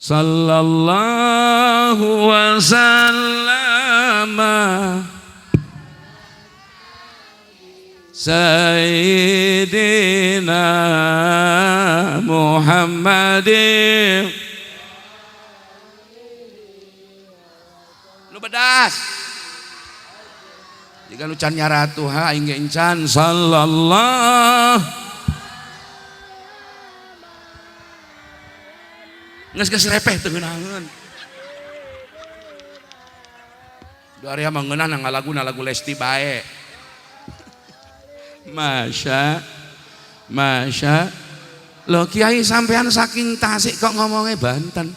sallallahu wasallam Sayyidina Muhammadin. Nu bedas jika nu can nyaratu ha aing ge encan sallallahu geus repeh teu ngeunaheun. Du area mah ngeunah ngalaguna lagu Lesti bae. Masya lo Kiai sampean saking Tasik kok ngomongnya Banten.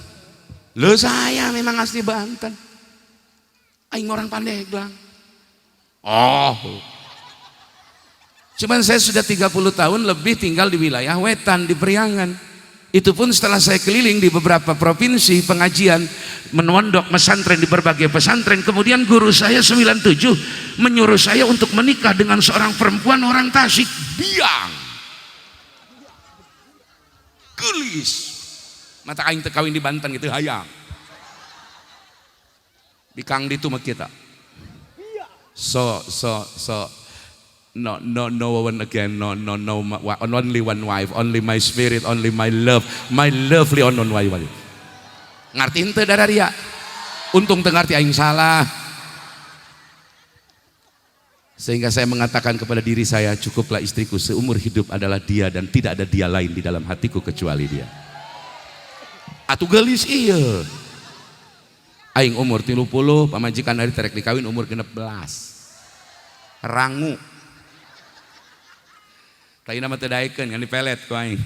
Lo saya memang asli Banten. Aing orang Pandeglang. Oh. Cuman saya sudah 30 tahun lebih tinggal di wilayah Wetan di Priangan. Itu pun setelah saya keliling di beberapa provinsi pengajian, menondok pesantren di berbagai pesantren. Kemudian guru saya 97 menyuruh saya untuk menikah dengan seorang perempuan orang Tasik. Biang gelis mata aing teu kawin di Banten gitu hayang bikang ditu mah kita so no one again, no only one wife, only my spirit, only my love, my lovely on wife. Ngarti henteu dararia, untung teu ngarti aing salah. Sehingga saya mengatakan kepada diri saya, cukuplah istriku seumur hidup adalah dia dan tidak ada dia lain di dalam hatiku kecuali dia. Atuh geulis ieu. Aing umur 30, pamajikan ari terek dikawin umur 16. Rangu. Tadi nama terdaikkan kan dipelet ku aing.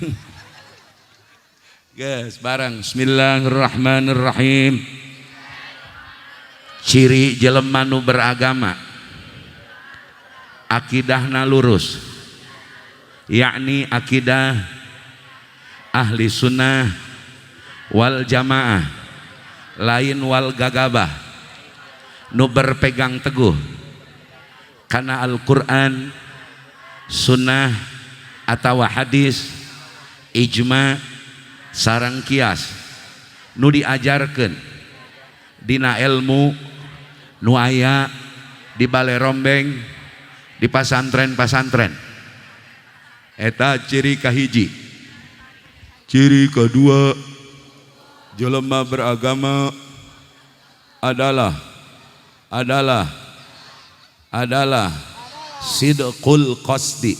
Guys, bareng bismillahirrahmanirrahim. Ciri jelema nu beragama akidahna lurus, yakni akidah ahli sunnah wal jamaah, lain wal gagabah, nu berpegang teguh karena Al-Quran, sunnah atau hadis, ijma sareng kias nu diajarkeun dina ilmu nu aya di balai rombeng di pasantren-pasantren. Eta ciri kahiji. Ciri kedua, jelema beragama adalah sidqul qasdi,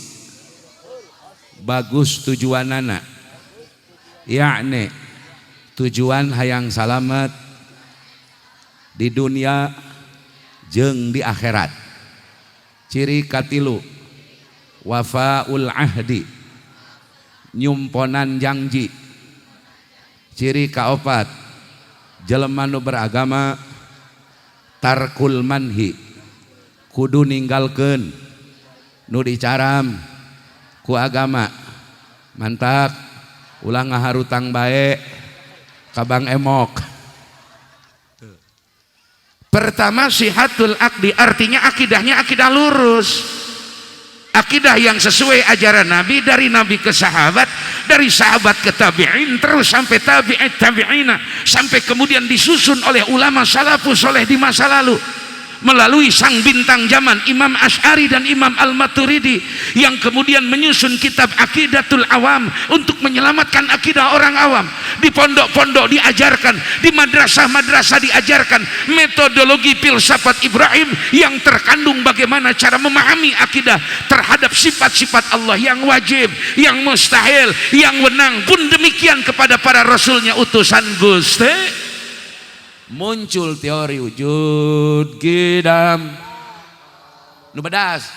bagus tujuanana, yakni tujuan hayang salamet di dunia jeung di akhirat. Ciri katilu, wafaul ahdi, nyumponan janji. Ciri kaopat, jelema nu beragama tarkul manhi, kudu ninggalkeun nu dicaram ku agama. Mantap, ulang ngaharutang bae kabang emok. Pertama, sihatul akdi, artinya akidahnya akidah lurus, akidah yang sesuai ajaran Nabi, dari Nabi ke sahabat, dari sahabat ke tabi'in, terus sampai tabi'it tabi'ina, sampai kemudian disusun oleh ulama salafus soleh di masa lalu melalui sang bintang zaman Imam Asy'ari dan Imam Al-Maturidi, yang kemudian menyusun kitab Aqidatul Awam untuk menyelamatkan akidah orang awam. Di pondok-pondok diajarkan, di madrasah-madrasah diajarkan metodologi filsafat Ibrahim yang terkandung bagaimana cara memahami akidah terhadap sifat-sifat Allah yang wajib, yang mustahil, yang wenang. Pun demikian kepada para rasulnya utusan Gusti. Muncul teori wujud qidam nu bedas.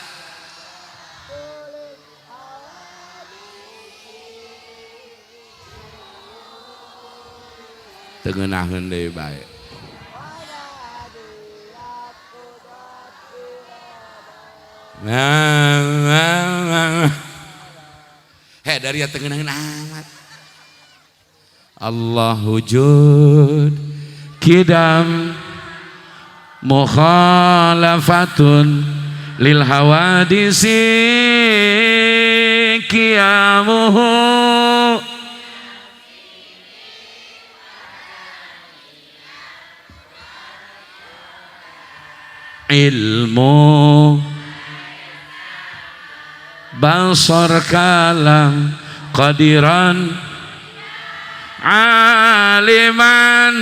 Teu ngeunaheun deui bae. He dari teu ngeunaheun amat. Allah wujud qidam mukhalafatun lil hawadisi qiyamuhu ilmu, basar kalam, qadiran, aliman,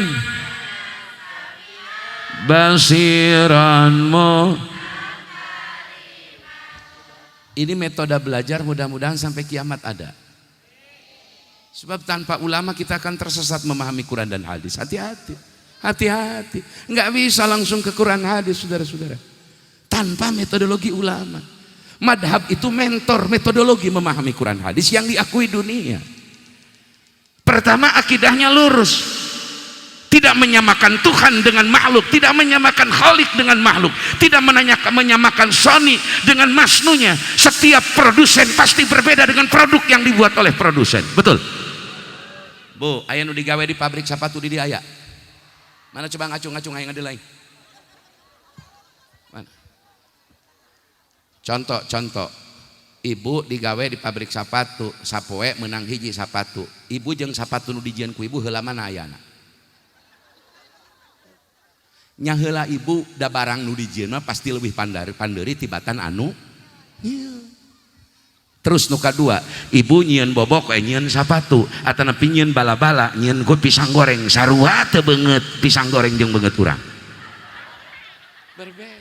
basiranmu. Ini metode belajar mudah-mudahan sampai kiamat ada. Sebab tanpa ulama kita akan tersesat memahami Quran dan hadis. Hati-hati, hati-hati. Nggak bisa langsung ke Quran hadis, saudara-saudara. Tanpa metodologi ulama. Madhab itu mentor metodologi memahami Quran hadis yang diakui dunia. Pertama, akidahnya lurus. Tidak menyamakan Tuhan dengan makhluk, tidak menyamakan Khalik dengan makhluk, tidak menyamakan Sony dengan masnunya. Setiap produsen pasti berbeda dengan produk yang dibuat oleh produsen. Betul? Bu, aya nu digawe di pabrik sepatu di aya. Mana coba ngacung-ngacung aya ngade lain. Mana? Contoh. Ibu digawe di pabrik sepatu, sapoe menang hiji sepatu. Ibu jeung sepatu nu dijieun ku ibu heula mana ayana? Nya heula ibu da barang nu dijieun mah pasti leuwih pandari tibatan anu. Terus nu kadua, ibu nyieun bobok nyieun sepatu, atanepi nyieun bala-bala, nyieun ku pisang goreng sarua teu beungeut pisang goreng jeung beungeut urang. Berbeda.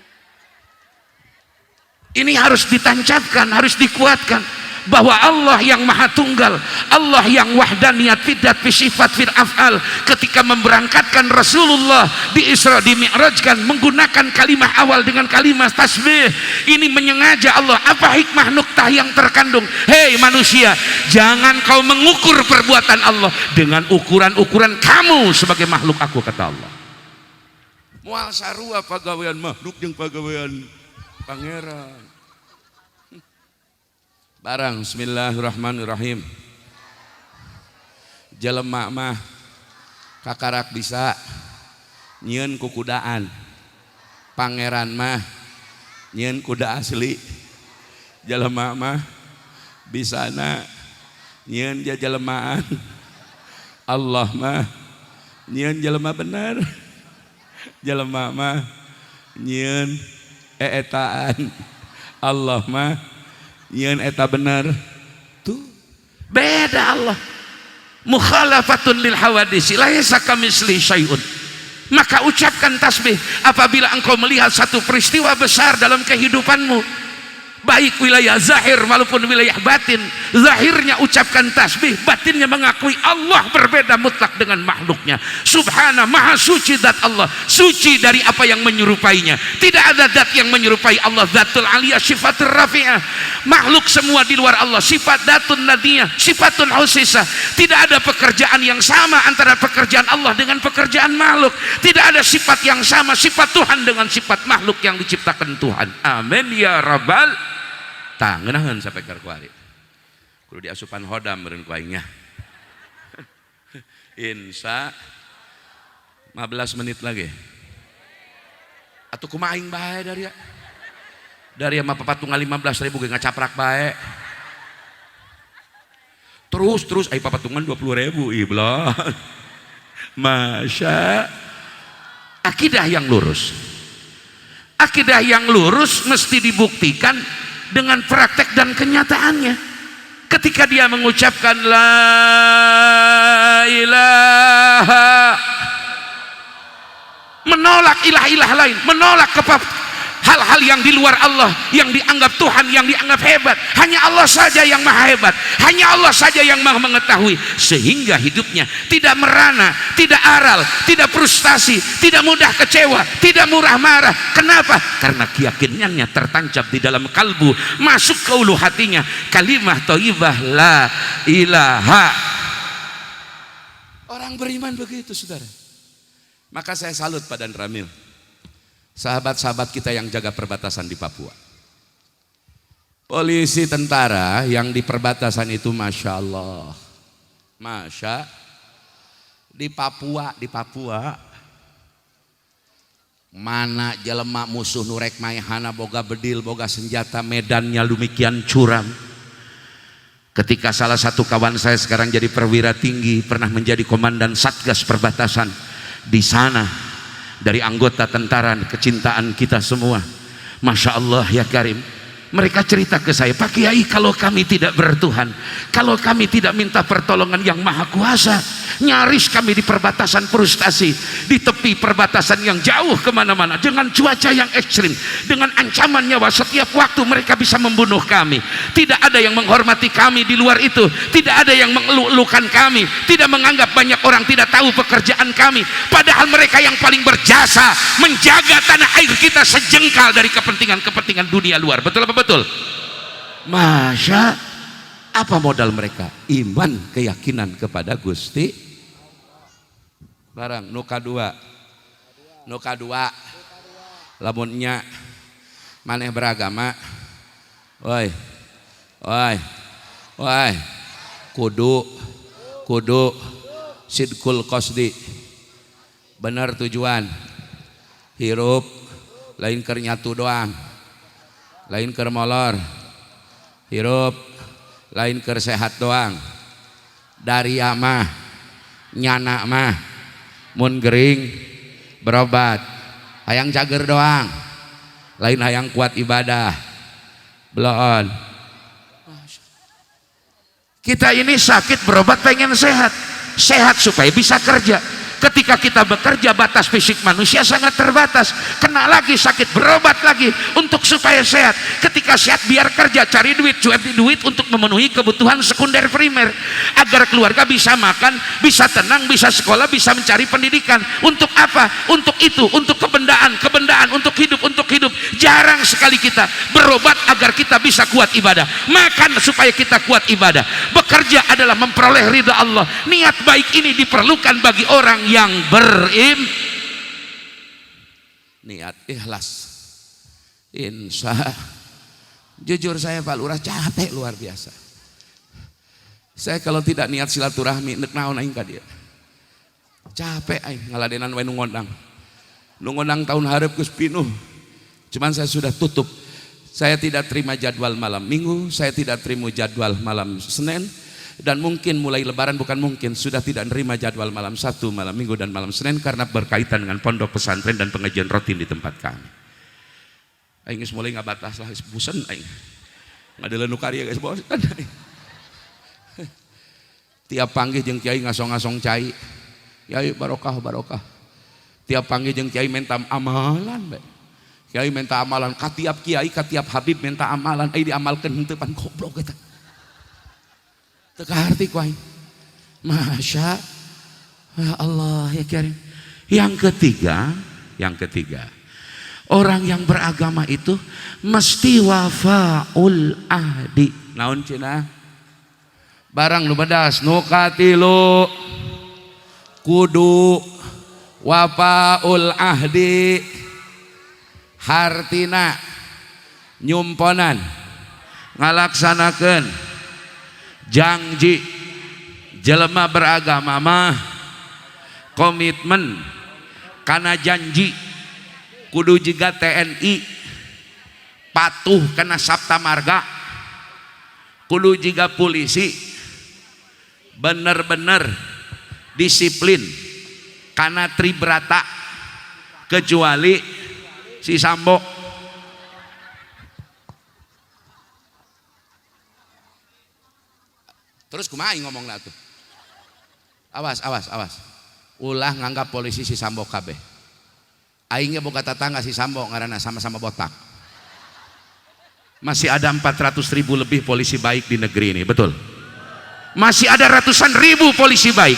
Ini harus ditancapkan, harus dikuatkan bahwa Allah yang maha tunggal, Allah yang wahdaniyat fidat fi sifat fil af'al. Ketika memberangkatkan Rasulullah di Isra di Mi'rajkan menggunakan kalimat awal dengan kalimat tasbih. Ini menyengaja Allah. Apa hikmah nuktah yang terkandung? Hei manusia, jangan kau mengukur perbuatan Allah dengan ukuran-ukuran kamu sebagai makhluk aku, kata Allah. Moal sarua pagawean makhluk jeung pagawean pangeran. Barang bismillahirrahmanirrahim. Jelema mah kakarak bisa nyieun ku kudaan. Pangeran mah nyieun kuda asli. Jelema mah bisana nyieun jelemaan. Allah mah nyieun jelema bener. Jelema mah nyieun eetaan. Allah mah nyieun eta bener. Tuh beda Allah. Mukhalafatun lil hawadisi laisa kamitsli syai'un. Maka ucapkan tasbih apabila engkau melihat satu peristiwa besar dalam kehidupanmu, baik wilayah zahir maupun wilayah batin. Zahirnya ucapkan tasbih, batinnya mengakui Allah berbeda mutlak dengan makhluknya. Subhana, maha suci zat Allah, suci dari apa yang menyerupainya. Tidak ada zat yang menyerupai Allah. Zatul aliyah, sifatul rafi'ah. Makhluk semua di luar Allah sifat datun nadiyah, sifatun husisah. Tidak ada pekerjaan yang sama antara pekerjaan Allah dengan pekerjaan makhluk. Tidak ada sifat yang sama sifat Tuhan dengan sifat makhluk yang diciptakan Tuhan. Amin ya rabbal. Tah ngeunaheun sampai keur kuari. Kudu diasupan hodam meureun ku aing nya. Insya 15 menit lagi. Atuh kumaha aing bae dari ya. Dari mah papatungan 15.000 ge ngacaprak bae. Terus ai papatungan 20.000 iblah. Masya. Akidah yang lurus. Akidah yang lurus mesti dibuktikan dengan praktek dan kenyataannya. Ketika dia mengucapkan la ilaha, menolak ilah-ilah lain, menolak hal-hal yang di luar Allah, yang dianggap Tuhan, yang dianggap hebat. Hanya Allah saja yang maha hebat, hanya Allah saja yang maha mengetahui. Sehingga hidupnya tidak merana, tidak aral, tidak frustasi, tidak mudah kecewa, tidak murah marah. Kenapa? Karena keyakinannya tertancap di dalam kalbu, masuk ke ulu hatinya kalimah thayyibah la ilaha. Orang beriman begitu, saudara. Maka saya salut pada Dan Ramil, sahabat-sahabat kita yang jaga perbatasan di Papua. Polisi tentara yang di perbatasan itu Masya Allah. Di Papua mana jelema musuh nurek maihana boga bedil, boga senjata, medannya lumikian curam. Ketika salah satu kawan saya sekarang jadi perwira tinggi, pernah menjadi komandan Satgas perbatasan di sana, dari anggota tentara kecintaan kita semua. Masya Allah ya Karim, mereka cerita ke saya, Pak Kiai, kalau kami tidak bertuhan, kalau kami tidak minta pertolongan yang maha kuasa, nyaris kami di perbatasan frustasi, di tepi perbatasan yang jauh kemana-mana, dengan cuaca yang ekstrim, dengan ancaman nyawa setiap waktu mereka bisa membunuh kami. Tidak ada yang menghormati kami di luar itu, tidak ada yang mengeluhkan kami, tidak menganggap banyak orang tidak tahu pekerjaan kami, padahal mereka yang paling berjasa menjaga tanah air kita sejengkal dari kepentingan-kepentingan dunia luar. Betul apa betul? Masya, apa modal mereka? Iman, keyakinan kepada Gusti. Barang nuka dua lamunnya maneh beragama, woi kudu sidkul qasdi, bener tujuan, hirup lain keur nyatu doang, lain keur molor, hirup lain keur sehat doang, dari mah nyana mah mun gering berobat, hayang cager doang, lain hayang kuat ibadah belon. Kita ini sakit berobat pengen sehat, sehat supaya bisa kerja. Ketika kita bekerja, batas fisik manusia sangat terbatas, kena lagi sakit, berobat lagi untuk supaya sehat. Ketika sehat biar kerja, cari duit, cuap duit untuk memenuhi kebutuhan sekunder primer, agar keluarga bisa makan, bisa tenang, bisa sekolah, bisa mencari pendidikan. Untuk apa? Untuk itu, untuk kebendaan, untuk hidup. Jarang sekali kita berobat agar kita bisa kuat ibadah, makan supaya kita kuat ibadah, bekerja adalah memperoleh ridha Allah. Niat baik ini diperlukan bagi orang yang niat ikhlas. Insya, jujur saya Pak Lurah capek luar biasa. Saya kalau tidak niat silaturahmi nek naon aing ka dia. Capek aing ngaladenan wae nu ngondang tahun hareup geus pinuh. Cuman saya sudah tutup. Saya tidak terima jadwal malam Minggu, saya tidak terima jadwal malam Senin, dan mungkin mulai Lebaran, bukan mungkin, sudah tidak nerima jadwal malam Sabtu, malam Minggu dan malam Senin karena berkaitan dengan pondok pesantren dan pengajian rutin di tempat kami. Aing geus mulai ngabatas lah, bosan aing. Ngadeuleuh nu karya guys, bosan aing. Tiap panggih jeung kiai ngasong-ngasong cai. Kiai barokah. Tiap panggih jeung kiai minta amalan bae. Kiai minta amalan, katiap kiai, katiap habib minta amalan, ai diamalkeun henteu pan goblok eta. Teu kaharti ku aing. Masya Allah ya Karim. Yang ketiga, orang yang beragama itu mesti wafaul ahdi. Naon cenah? Barang nu bedas nu katilu kudu wafaul ahdi, hartina nyumponan ngalaksanakeun janji. Jelema beragama mah komitmen kana janji, kudu jiga TNI patuh kana sabta marga, kudu jiga polisi bener-bener disiplin kana tribrata, kecuali si Sambo. Terus kumaha ngomong tuh? Awas. Ulah nganggap polisi si Sambo kabeh. Aingnya boga tetangga si Sambo ngaranna sama-sama botak. Masih ada 400.000 lebih polisi baik di negeri ini, betul? Masih ada ratusan ribu polisi baik.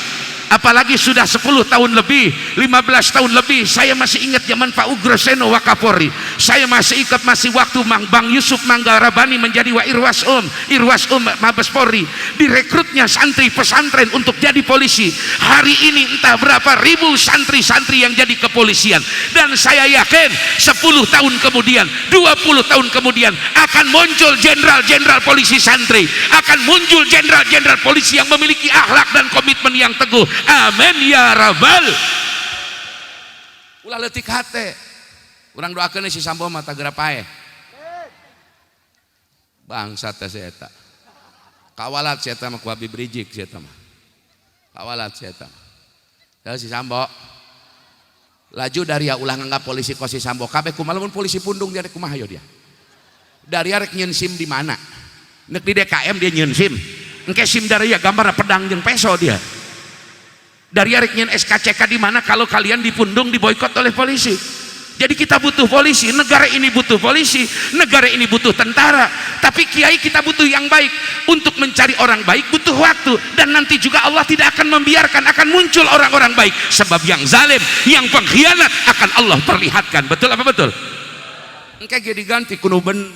Apalagi sudah 10 tahun lebih, 15 tahun lebih. Saya masih ingat zaman Pak Ugroseno Wakapolri. Saya masih ingat waktu Bang Yusuf Manggarabani menjadi Irwas Mabes Polri. Direkrutnya santri pesantren untuk jadi polisi. Hari ini entah berapa ribu santri-santri yang jadi kepolisian. Dan saya yakin 10 tahun kemudian, 20 tahun kemudian akan muncul jenderal-jenderal polisi santri. Akan muncul jenderal-jenderal polisi yang memiliki akhlak dan komitmen yang teguh. Amin ya rabbal. Ulah leutik hate. Urang doakeun si Sambo mah tagera paeh. Bangsat teh eta. Kawalat si eta mah ku Habib Rizik si eta mah. Kawalat si eta. Si Sambo Laju Daria ulah nganggap polisi kosi sambo kabeh kumaha lamun polisi pundung dia kumaha yo dia. Daria rek nyeun SIM di mana? Nek di DKM dia nyeun SIM. Engke SIM Daria gambarna pedang jeung peso dia. Daria rek nyeun SKCK di mana kalau kalian dipundung diboikot oleh polisi. Jadi kita butuh polisi, negara ini butuh polisi, negara ini butuh tentara. Tapi kiai kita butuh yang baik. Untuk mencari orang baik butuh waktu. Dan nanti juga Allah tidak akan membiarkan, akan muncul orang-orang baik. Sebab yang zalim, yang pengkhianat akan Allah perlihatkan. Betul apa betul? Engke ge diganti kudu bener.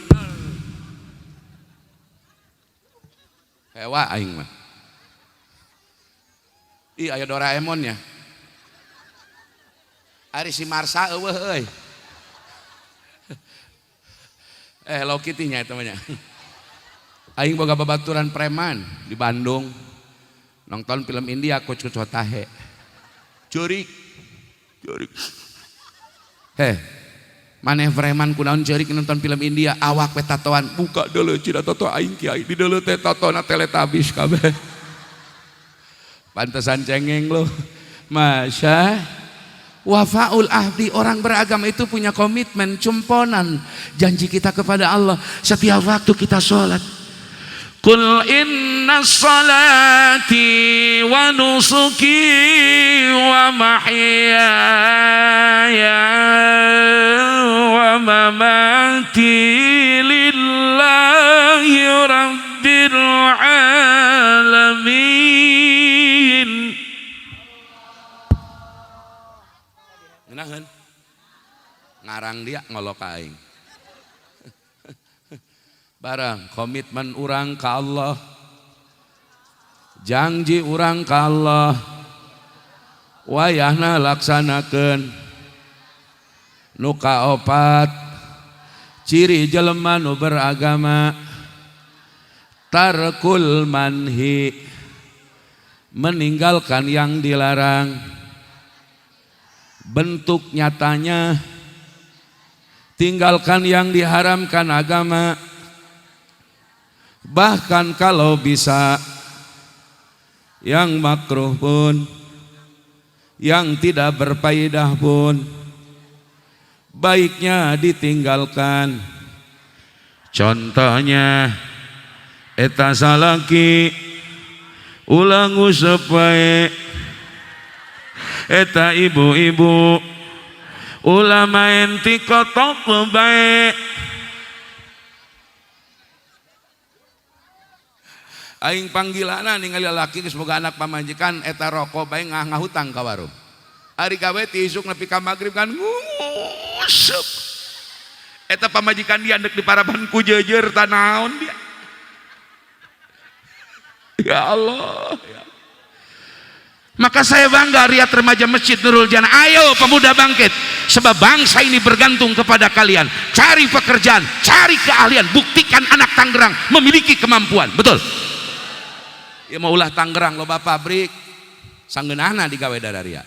Hewa aing mah. Ih aya Doraemon ya. Ari si Marsa eueuh euy. Hello Kitty nya eta mah nya. Aing boga babaturan preman di Bandung. Nonton film India Coach Tahe. Curik. Maneh preman kunaon curik nonton film India awak we tatoan buka deuleu cina tato aing kiai di deuleu teh tatona Teletubbies kabeh. Pantesan cengeng lo. Masya wafaul ahdi, orang beragama itu punya komitmen, cumponan janji kita kepada Allah setiap waktu kita sholat. Qul inna salati wa nusuki wa mahyaya wa mamati lillahi rabbil alamin. Ngarang dia ngolok aing. Barang komitmen urang ka Allah, janji urang ka Allah, wayahna laksanakeun. Nu kaopat ciri jelema nu beragama, tarkul manhi, meninggalkan yang dilarang. Bentuk nyatanya tinggalkan yang diharamkan agama. Bahkan kalau bisa yang makruh pun, yang tidak berfaedah pun baiknya ditinggalkan. Contohnya eta salaki ulang usap wae, eta ibu-ibu ulah main TikTok bae. Aing panggilana ningali lalaki geus boga anak pamajikan eta rokok bae ngahutang ka warung. Ari gawe ti isuk nepi ka magrib kan nguseup. Eta pamajikan dia andek di paraban ku jejer tanaon dia. Ya Allah, ya. Maka saya bangga lihat remaja Masjid Nurul Jannah. Ayo pemuda bangkit, sebab bangsa ini bergantung kepada kalian. Cari pekerjaan, cari keahlian, buktikan anak Tangerang memiliki kemampuan. Betul? Ya mau ulah Tangerang loba pabrik sanggeunahna digawe dadaria.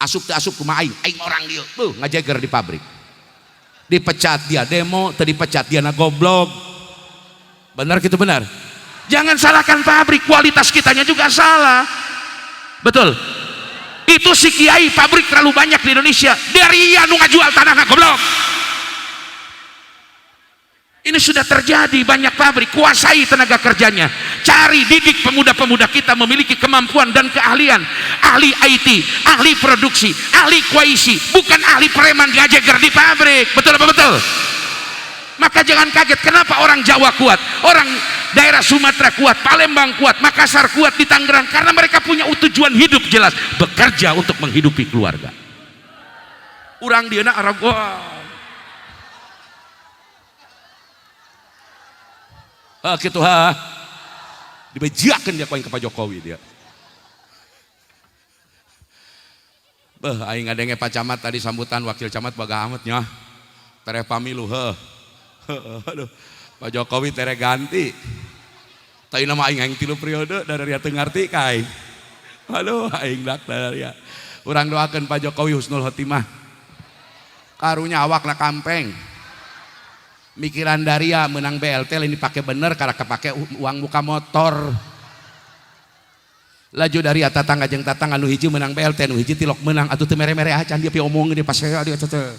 Asup teu asup kumaha aing orang dieu ngajeger di pabrik. Dipecat dia demo, teu dipecat dia na goblok. Benar gitu benar? Jangan salahkan pabrik, kualitas kitanya juga salah. Betul? Itu si kiai pabrik terlalu banyak di Indonesia. Dari anu ngajual tanah goblok. Ini sudah terjadi, banyak pabrik, kuasai tenaga kerjanya. Cari, didik pemuda-pemuda kita memiliki kemampuan dan keahlian. Ahli IT, ahli produksi, ahli kuaisi, bukan ahli preman ngajeger di pabrik. Betul apa betul? Maka jangan kaget kenapa orang Jawa kuat, orang daerah Sumatera kuat, Palembang kuat, Makassar kuat di Tangerang, karena mereka punya tujuan hidup jelas, bekerja untuk menghidupi keluarga. Orang dia nak Arab, gitu dibejakan dia koin ke Pak Jokowi dia. Aing ngadenge Pak Camat tadi sambutan wakil camat baga amatnya. Tere pamilu aduh, Pak Jokowi tere ganti. Tapi nama aing 3 periode dari teu ngarti ka aing. Aduh aing dak dari ya. Urang doakeun Pak Jokowi husnul khotimah. Karunya awakna kampeng. Mikiran Daria menang BLT ini pakai bener karena kepake uang muka motor. laju dari tatangga jeung tatangga nu hiji menang BLT nu hiji tilok menang atuh teu mere-mere acan dia pi omong dia pas dia teh.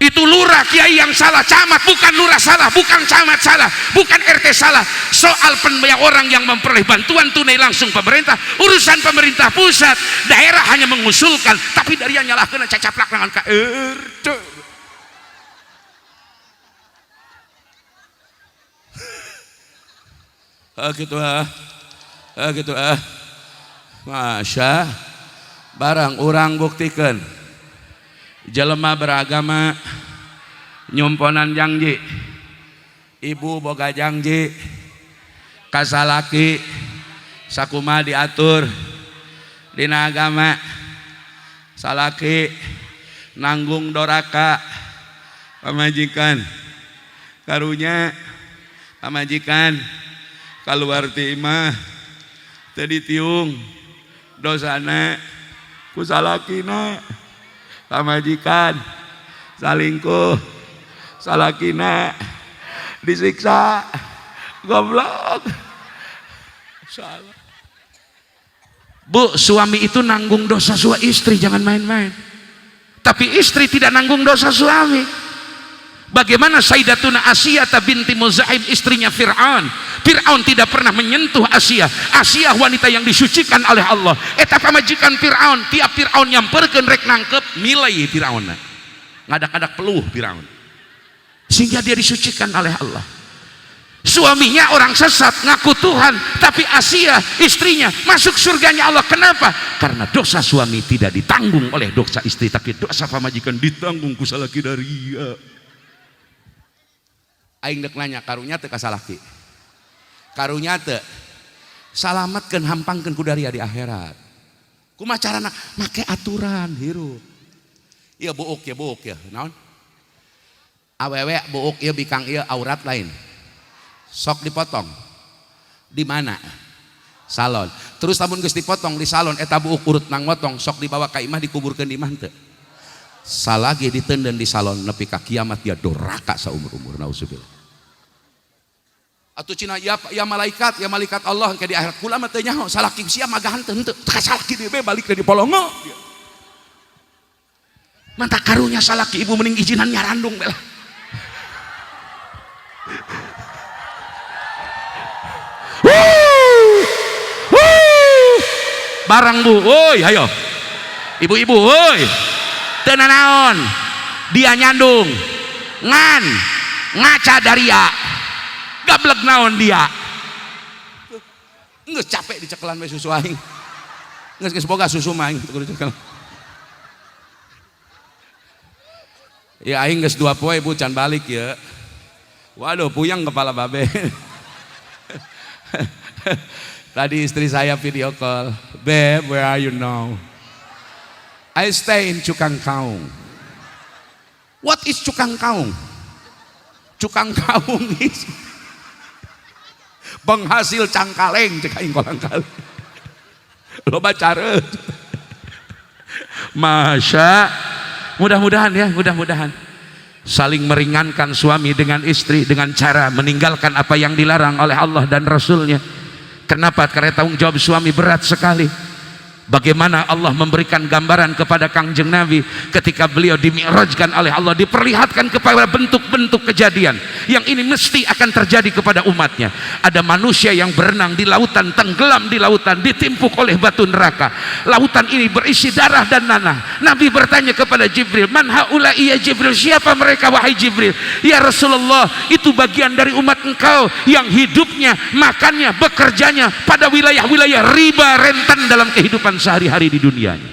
Itu lurah kiai yang salah, camat bukan lurah salah, bukan camat salah, bukan RT salah. Soal orang yang memperoleh bantuan tunai langsung pemerintah, urusan pemerintah pusat, daerah hanya mengusulkan, tapi dari yang nyalahkeun cacaplak dengan ka RT. Gitu Masya barang orang buktikan jelema beragama nyumponan janji ibu boga janji kasalaki sakuma diatur dina agama salaki nanggung doraka pamajikan karunya pamajikan keluar ti imah tadi tiung dosana kusalakina pamajikan salingkuh salakina disiksa goblok salah. Bu, suami itu nanggung dosa istri, jangan main-main. Tapi istri tidak nanggung dosa suami. Bagaimana Sayyidatuna Asiyah binti Muzahim istrinya Fir'aun. Fir'aun tidak pernah menyentuh Asiyah. Asiyah wanita yang disucikan oleh Allah. Eta pamajikan Fir'aun, tiap Fir'aun nyamperkeun rek nangkep milai Fir'aun. Ngadak-ngadak peluh Fir'aun. Sehingga dia disucikan oleh Allah. Suaminya orang sesat ngaku Tuhan, tapi Asiyah istrinya masuk surganya Allah. Kenapa? Karena dosa suami tidak ditanggung oleh dosa istri, tapi dosa pamajikan ditanggung ku salaki daria. Aing dek nanya karunya teu kasalaki karunya teu salametkeun hampangkeun ku daria di akhirat kumaha carana make aturan hirup ieu buuk ya naon awewe buuk ieu bikang ieu aurat lain sok dipotong di mana salon terus lamun geus dipotong di salon eta buuk urut nang motong sok dibawa ka imah dikuburkeun di imah teu salagi ditenden di salon nepi ka kiamat dia doraka saumur-umur nauzubillah. Atuh cina ya malaikat Allah ke di akhirat kula mah teu nyaho salaki sia magahan teu henteu salaki dieu balik dari polongo manta karunya salaki ibu mending izinan nyarandung belah barang bu, woi ayo ibu-ibu woi teu naon dia nyandung ngan ngaca daria gablek naon dia geus capek dicekelan we susu aing geus boga susu mah aing teu dicekel ya aing geus 2 poe bu can balik ya waduh puyeng kepala babe tadi istri saya video call babe where are you now I stay in Cukang Kaung. What is Cukang Kaung? Cukang Kaung is penghasil cangkaleng cek aing kolang kali. Loba careut. Masya, mudah-mudahan saling meringankan suami dengan istri dengan cara meninggalkan apa yang dilarang oleh Allah dan Rasulnya. Kenapa? Karena tanggung jawab suami berat sekali. Bagaimana Allah memberikan gambaran kepada Kangjeng Nabi ketika beliau dimi'rajkan oleh Allah, diperlihatkan kepada bentuk-bentuk kejadian yang ini mesti akan terjadi kepada umatnya. Ada manusia yang berenang di lautan, tenggelam di lautan, ditimpuk oleh batu neraka. Lautan ini berisi darah dan nanah. Nabi bertanya kepada Jibril, man haula iya Jibril, siapa mereka wahai Jibril? Ya Rasulullah, itu bagian dari umat engkau yang hidupnya, makannya, bekerjanya pada wilayah-wilayah riba rentan dalam kehidupan sehari-hari di dunianya.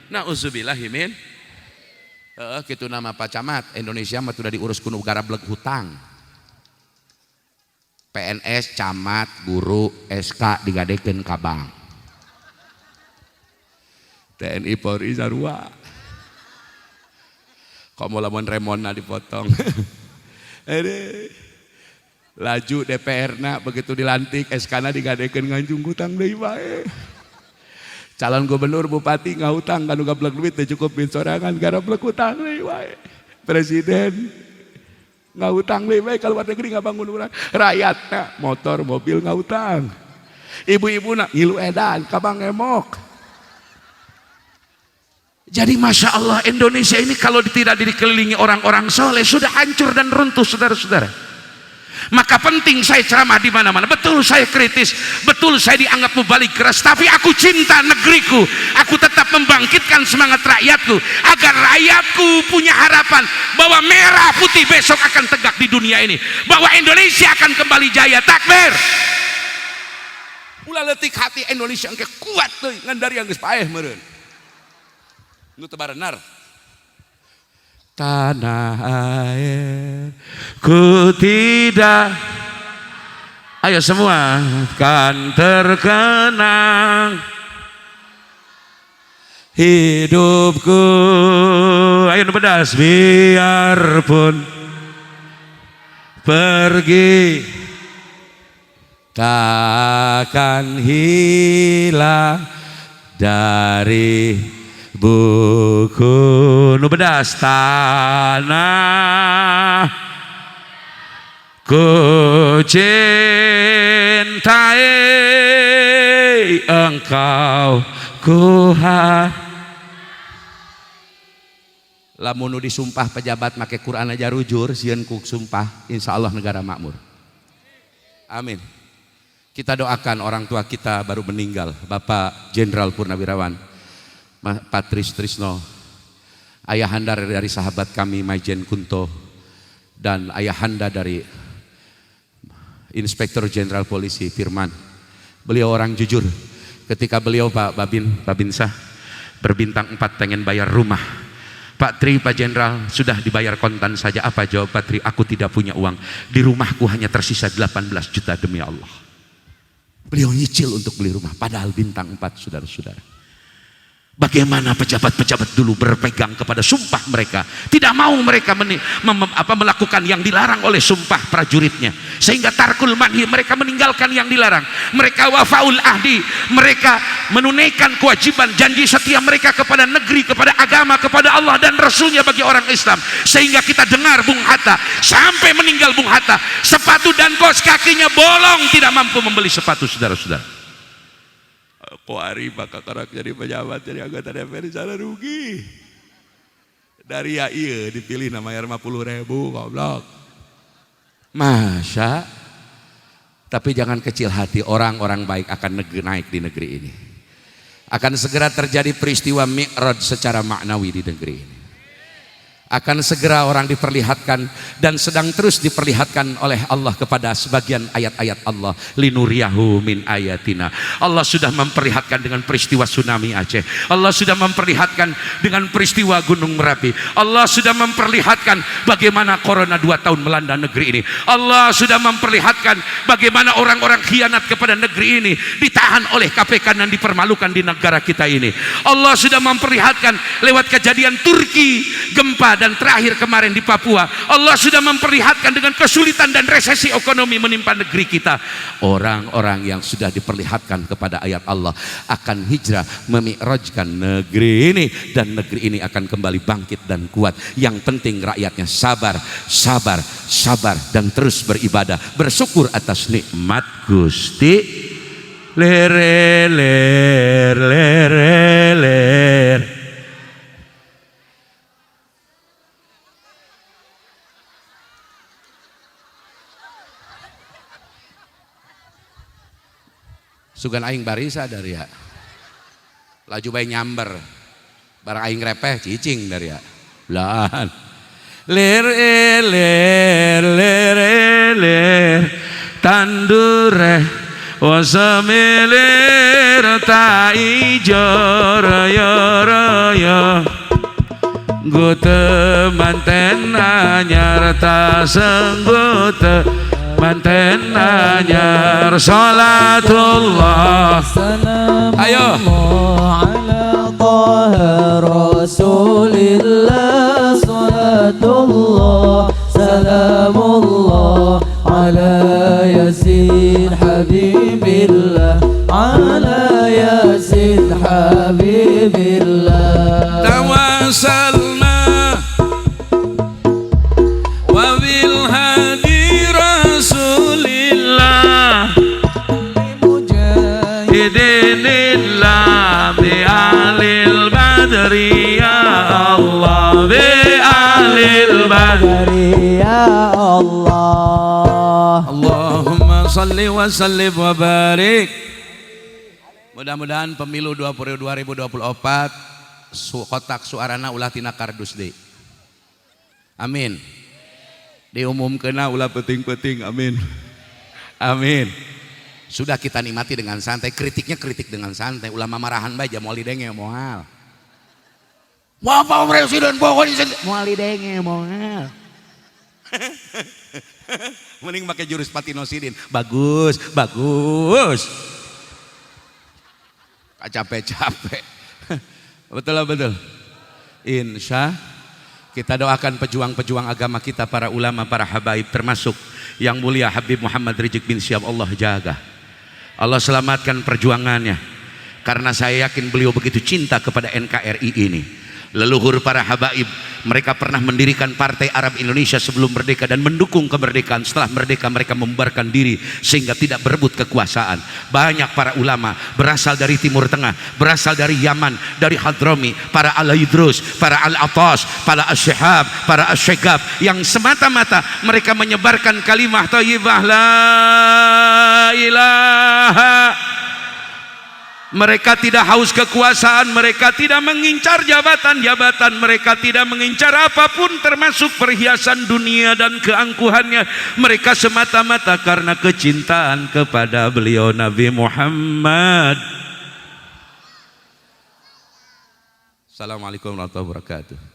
Nauzubillahimin. Kitu nama Pak Camat Indonesia mah sudah diurus ku negara bleg hutang. PNS, camat, guru, SK digadekeun ka bank. TNI Polri sarua. Komo lamun remonna dipotong. Laju DPR-na begitu dilantik SK-na digadekeun nganjung hutang deui bae. Calon gubernur bupati ngahutang kan gablek duit teh cukup bin sorangan gara blek hutang deui wae. Presiden ngahutang deui wae ka luar negeri ngabangun urang. Rakyatna motor mobil ngahutang. Ibu-ibu nak ngilu edan, kabang emok. Jadi Masya Allah, Indonesia ini kalau tidak dikelilingi orang-orang soleh sudah hancur dan runtuh, saudara-saudara. Maka penting saya ceramah di mana-mana. Betul saya kritis, betul saya dianggap mubalik keras, tapi aku cinta negeriku. Aku tetap membangkitkan semangat rakyatku agar rakyatku punya harapan bahwa merah putih besok akan tegak di dunia ini, bahwa Indonesia akan kembali jaya. Takbir. Ulah letik hati Indonesia yang kuat tuh ngandari yang geus paeh meureun. Nu teu barenar. Tanah air ku tidak, ayo semua, kan terkenang hidupku, ayo pedas, biarpun pergi takkan hilang dari buku nu bedas tanah ku cintai engkau kuhat. Lamun nu disumpah pejabat make Quran aja rujur sieun ku sumpah insyaallah negara makmur. Amin. Kita doakan orang tua kita baru meninggal, Bapak Jenderal Purnawirawan Patris Trisno, ayahanda dari sahabat kami Maijen Kunto, dan ayahanda dari Inspektur Jenderal Polisi Firman. Beliau orang jujur. Ketika beliau Pak Babinsah berbintang 4 pengen bayar rumah, Pak Tri, Pak Jenderal, sudah dibayar kontan saja. Apa jawab Pak Tri? Aku tidak punya uang, di rumahku hanya tersisa 18 juta demi Allah. Beliau nyicil untuk beli rumah padahal bintang 4, saudara-saudara. Bagaimana pejabat-pejabat dulu berpegang kepada sumpah mereka, tidak mau mereka melakukan yang dilarang oleh sumpah prajuritnya, sehingga tarkul manhi, mereka meninggalkan yang dilarang. Mereka wafaul ahdi, mereka menunaikan kewajiban janji setia mereka kepada negeri, kepada agama, kepada Allah dan Rasulnya bagi orang Islam. Sehingga kita dengar Bung Hatta, sampai meninggal Bung Hatta, sepatu dan kaos kakinya bolong, tidak mampu membeli sepatu, saudara-saudara. Ko ari bakal karak jadi pejabat, jadi anggota DPR di sana rugi. Dari ya iya dipilih namanya 50.000 goblok. Masa? Tapi jangan kecil hati, orang-orang baik akan naik di negeri ini. Akan segera terjadi peristiwa mi'raj secara maknawi di negeri ini. Akan segera orang diperlihatkan dan sedang terus diperlihatkan oleh Allah kepada sebagian ayat-ayat Allah. Linuriyahu min ayatina. Allah sudah memperlihatkan dengan peristiwa tsunami Aceh. Allah sudah memperlihatkan dengan peristiwa Gunung Merapi. Allah sudah memperlihatkan bagaimana corona 2 tahun melanda negeri ini. Allah sudah memperlihatkan bagaimana orang-orang khianat kepada negeri ini ditahan oleh KPK dan dipermalukan di negara kita ini. Allah sudah memperlihatkan lewat kejadian Turki, gempa, dan terakhir kemarin di Papua. Allah sudah memperlihatkan dengan kesulitan dan resesi ekonomi menimpa negeri kita. Orang-orang yang sudah diperlihatkan kepada ayat Allah akan hijrah memi'rajkan negeri ini, dan negeri ini akan kembali bangkit dan kuat. Yang penting rakyatnya sabar, sabar, sabar, dan terus beribadah, bersyukur atas nikmat Gusti. Ler ler ler ler. Sugan aing barisa dari ya, laju bae nyamber, barang aing repeh cicing dari ya, lan, ler tandure, wasamilir ta ijo raya raya, gute manten anyar ta senggute. Manten anyar salatullah. Ayo. Ala taha rasulillah salatullah salamullah ala yasin habibillah ala yasin habibillah. Tawassalna wa bil hadi Rasulillah salli wa sallim wa barik. Mudah-mudahan pemilu 2024 kotak suarana ulah tina kardus deui. Amin. Diumumkeuna ulah penting-penting, amin. Amin. Sudah kita nikmati dengan santai, kritiknya kritik dengan santai. Ulama marahan bae moal didenge moal. Bapak Presiden pokoknya moal didenge moal. Mending pakai jurus Patinosidin. Bagus, bagus. Capek-capek. Betul lah betul. Insya kita doakan pejuang-pejuang agama kita, para ulama, para habaib, termasuk yang mulia Habib Muhammad Rizik bin Syihab. Allah jaga, Allah selamatkan perjuangannya, karena saya yakin beliau begitu cinta kepada NKRI ini. Leluhur para habaib, mereka pernah mendirikan Partai Arab Indonesia sebelum merdeka dan mendukung kemerdekaan. Setelah merdeka mereka membubarkan diri sehingga tidak berebut kekuasaan. Banyak para ulama berasal dari Timur Tengah, berasal dari Yaman, dari Hadrami, para Al-Idrus, para Al-Atas, para Asyihab, para Asyegab, yang semata-mata mereka menyebarkan kalimah thayyibah la ilaha. Mereka tidak haus kekuasaan, mereka tidak mengincar jabatan-jabatan, mereka tidak mengincar apapun termasuk perhiasan dunia dan keangkuhannya. Mereka semata-mata karena kecintaan kepada beliau Nabi Muhammad. Assalamualaikum warahmatullahi wabarakatuh.